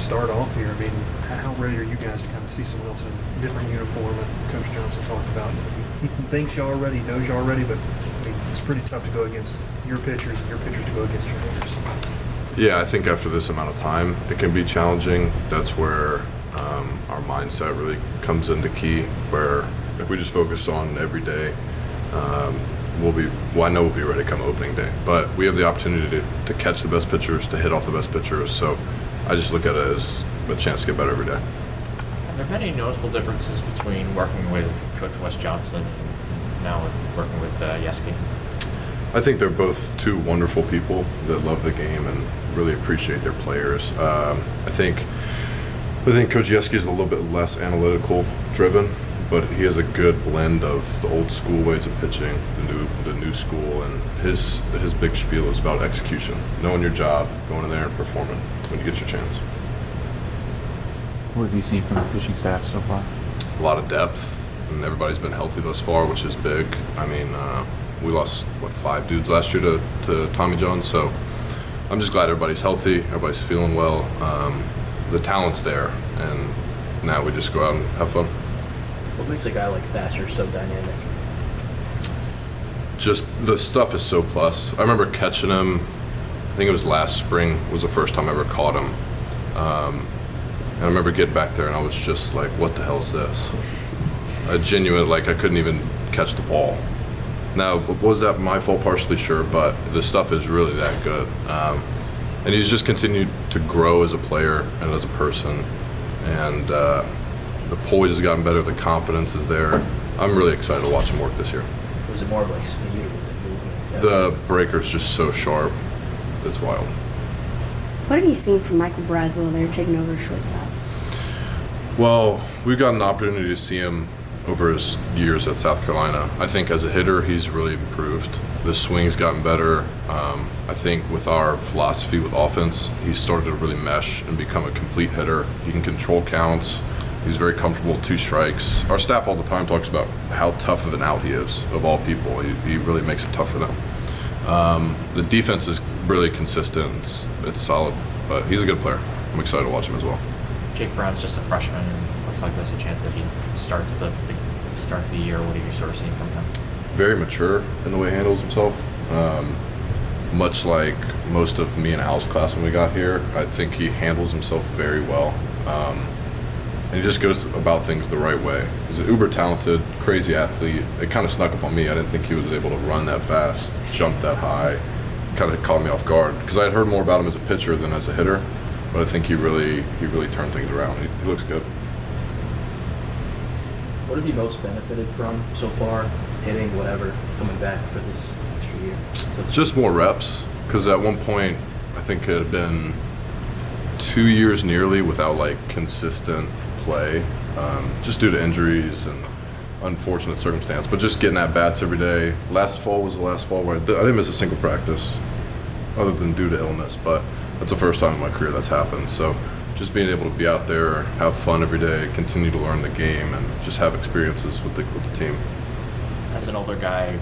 start off here, I mean, how ready are you guys to kind of see someone else in a different uniform? And Coach Johnson talked about he thinks y'all already, he knows y'all already, but I mean, it's pretty tough to go against your pitchers and your pitchers to go against your hitters. Yeah, I think after this amount of time, it can be challenging. That's where our mindset really comes into key, where if we just focus on every day, I know we'll be ready come opening day. But we have the opportunity to catch the best pitchers, to hit off the best pitchers. So I just look at it as a chance to get better every day. Have there been any noticeable differences between working with Coach Wes Johnson and now working with Yeski? I think they're both two wonderful people that love the game and really appreciate their players. I think Coach Yeski is a little bit less analytical driven, but he has a good blend of the old school ways of pitching, the new school, and his big spiel is about execution, knowing your job, going in there and performing when you get your chance. What have you seen from the pitching staff so far? A lot of depth, and everybody's been healthy thus far, which is big. I mean, we lost 5 dudes last year to Tommy John, so I'm just glad everybody's healthy, everybody's feeling well. The talent's there, and now we just go out and have fun. What makes a guy like Thatcher so dynamic? Just the stuff is so plus. I remember catching him, I think it was last spring was the first time I ever caught him. And I remember getting back there and I was just like, what the hell is this? I couldn't even catch the ball. Now, was that my fault partially? Sure, but the stuff is really that good. And he's just continued to grow as a player and as a person. And the poise has gotten better, the confidence is there. I'm really excited to watch him work this year. Was it more of like speed or was it movement? The breaker's just so sharp. It's wild. What have you seen from Michael Brazwell there taking over shortstop? Well, we've gotten the opportunity to see him over his years at South Carolina. I think as a hitter, he's really improved. The swing's gotten better. I think with our philosophy with offense, he's started to really mesh and become a complete hitter. He can control counts. He's very comfortable with 2 strikes. Our staff all the time talks about how tough of an out he is, of all people. He really makes it tough for them. The defense is really consistent. It's solid, but he's a good player. I'm excited to watch him as well. Jake Brown's just a freshman, and looks like there's a chance that he starts the start of the year. What are you sort of seeing from him? Very mature in the way he handles himself. Much like most of me and Al's class when we got here, I think he handles himself very well. And he just goes about things the right way. He's an uber talented, crazy athlete. It kind of snuck up on me. I didn't think he was able to run that fast, jump that high. Kind of caught me off guard because I had heard more about him as a pitcher than as a hitter. But I think he really turned things around. He looks good. What have you most benefited from so far, hitting, whatever, coming back for this extra year? So Just more reps, because at one point I think it had been 2 years nearly without consistent play, just due to injuries and unfortunate circumstance. But just getting at bats every day. Last fall was the last fall where I didn't miss a single practice, other than due to illness. But that's the first time in my career that's happened. So just being able to be out there, have fun every day, continue to learn the game, and just have experiences with the team. As an older guy,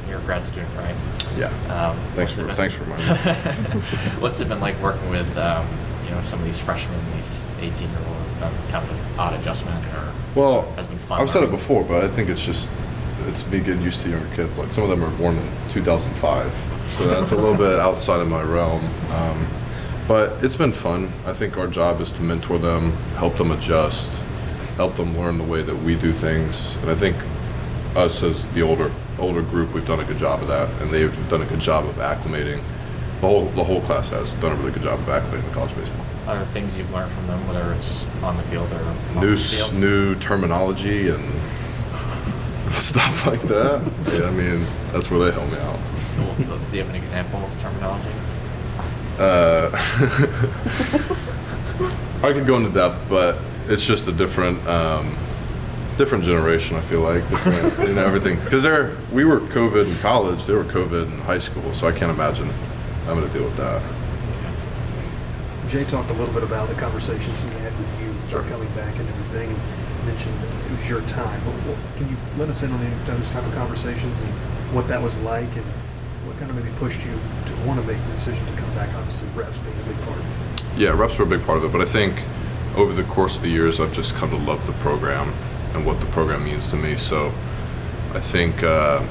you're a grad student, right? Yeah. Thanks for reminding me. What's it been like working with some of these freshmen, these 18-year-olds? Has it been kind of an odd adjustment, or Well, has it been fun? I've said it before, but I think it's me getting used to younger kids. Some of them are born in 2005, so that's a little bit outside of my realm. But it's been fun. I think our job is to mentor them, help them adjust, help them learn the way that we do things. And I think us as the older group, we've done a good job of that, and they've done a good job of acclimating. The whole class has done a really good job of acclimating to college baseball. Are there things you've learned from them, whether it's on the field or off the field? New terminology and stuff like that. Yeah, I mean, that's where they help me out. Cool. Do you have an example of terminology? I could go into depth, but it's just a different generation. I feel like different, everything, because we were COVID in college, they were COVID in high school, so I can't imagine having to deal with that. Jay talked a little bit about the conversations he had with you coming back and everything, and mentioned it was your time. Can you let us in on those type of conversations and what that was like, and what kind of maybe pushed you to want to make the decision to come back? Obviously, reps being a big part of it. Yeah, reps were a big part of it, but I think over the course of the years, I've just come to love the program and what the program means to me. So I think I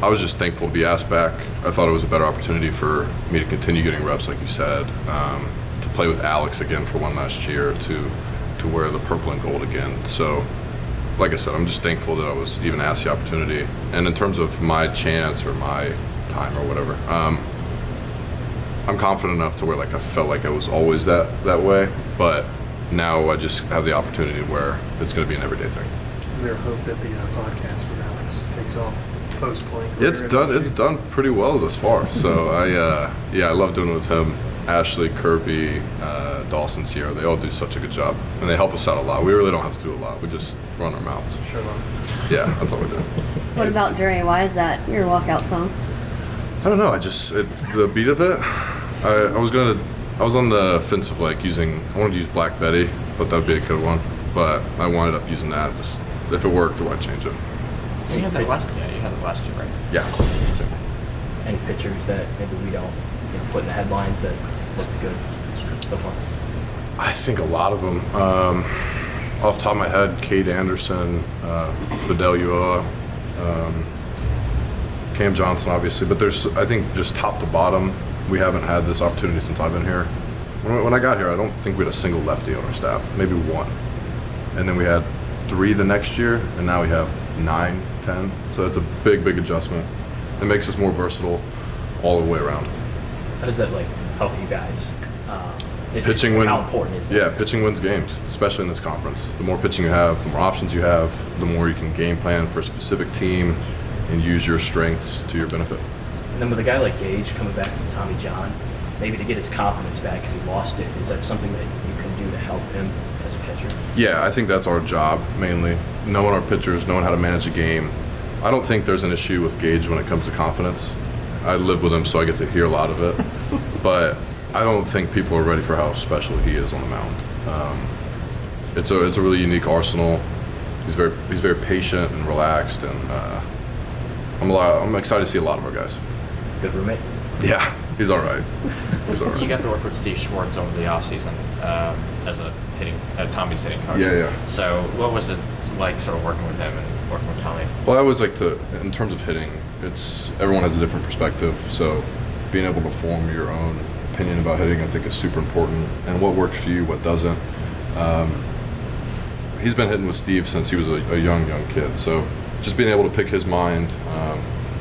was just thankful to be asked back. I thought it was a better opportunity for me to continue getting reps, like you said, to play with Alex again for one last year, to wear the purple and gold again. So, like I said, I'm just thankful that I was even asked the opportunity. And in terms of my chance or my time or whatever, I'm confident enough to where like I felt like I was always that way. But now I just have the opportunity where it's going to be an everyday thing. Is there hope that the podcast with Alex takes off post-playing? It's done pretty well thus far. So I love doing it with him. Ashley, Kirby, Dawson, Sierra, they all do such a good job. And they help us out a lot. We really don't have to do a lot. We just run our mouths. Show up. Yeah, that's all we do. What about Dre? Why is that your walkout song? I don't know. It's the beat of it. I was on the fence of like I wanted to use Black Betty. Thought that would be a good one. But I wound up using that. Just, if it worked, why change it? You had the last year, right? Yeah. Any pictures that maybe we don't put in the headlines that looks good so far? I think a lot of them. Off the top of my head, Cade Anderson, Fidel Ulloa, Cam Johnson, obviously. But there's, I think, just top to bottom, we haven't had this opportunity since I've been here. When I got here, I don't think we had a single lefty on our staff, maybe one. And then we had 3 the next year, and now we have 9, 10. So it's a big, big adjustment. It makes us more versatile all the way around. How does that help you guys? How important is that? Yeah, pitching wins games, especially in this conference. The more pitching you have, the more options you have, the more you can game plan for a specific team and use your strengths to your benefit. And then with a guy like Gage coming back from Tommy John, maybe to get his confidence back if he lost it, is that something that you can do to help him as a catcher? Yeah, I think that's our job mainly. Knowing our pitchers, knowing how to manage a game. I don't think there's an issue with Gage when it comes to confidence. I live with him, so I get to hear a lot of it. But I don't think people are ready for how special he is on the mound. It's a really unique arsenal. He's very patient and relaxed, and I'm excited to see a lot of our guys. Good roommate? Yeah, he's all right. He's all right. You got to work with Steve Schwarz over the offseason as Tommy's hitting coach. Yeah. So what was it like sort of working with him and working with Tommy? Well, I always like to, in terms of hitting, everyone has a different perspective. So being able to form your own opinion about hitting, I think, is super important. And what works for you, what doesn't. He's been hitting with Steve since he was a young kid. So just being able to pick his mind,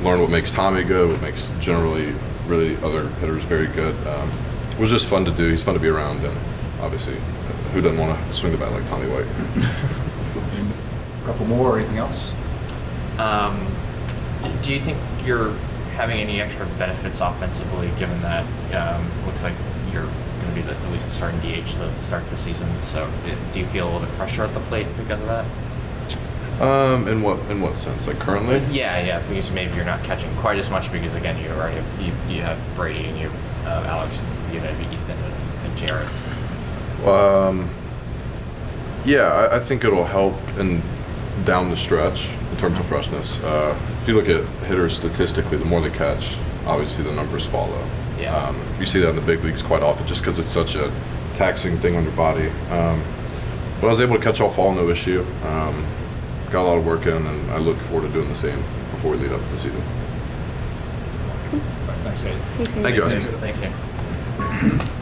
learn what makes Tommy good, what makes generally really other hitters very good, was just fun to do. He's fun to be around, and obviously, who doesn't want to swing the bat like Tommy White? A couple more or anything else? Do you think you're having any extra benefits offensively, given that looks like you're going to be at least the starting DH to start the season? So do you feel a little bit fresher at the plate because of that? In what sense? Like currently? Yeah, because maybe you're not catching quite as much because again you already have Brady and you have Alex, and you have Ethan and Jared. Yeah, I think it'll help down the stretch in terms of freshness. If you look at hitters statistically, the more they catch, obviously the numbers follow. Yeah. You see that in the big leagues quite often just because it's such a taxing thing on your body. But I was able to catch all fall, no issue. Got a lot of work in, and I look forward to doing the same before we lead up to the season. Thanks, Hayden. Thanks, Thank you, guys. Thanks, Ian.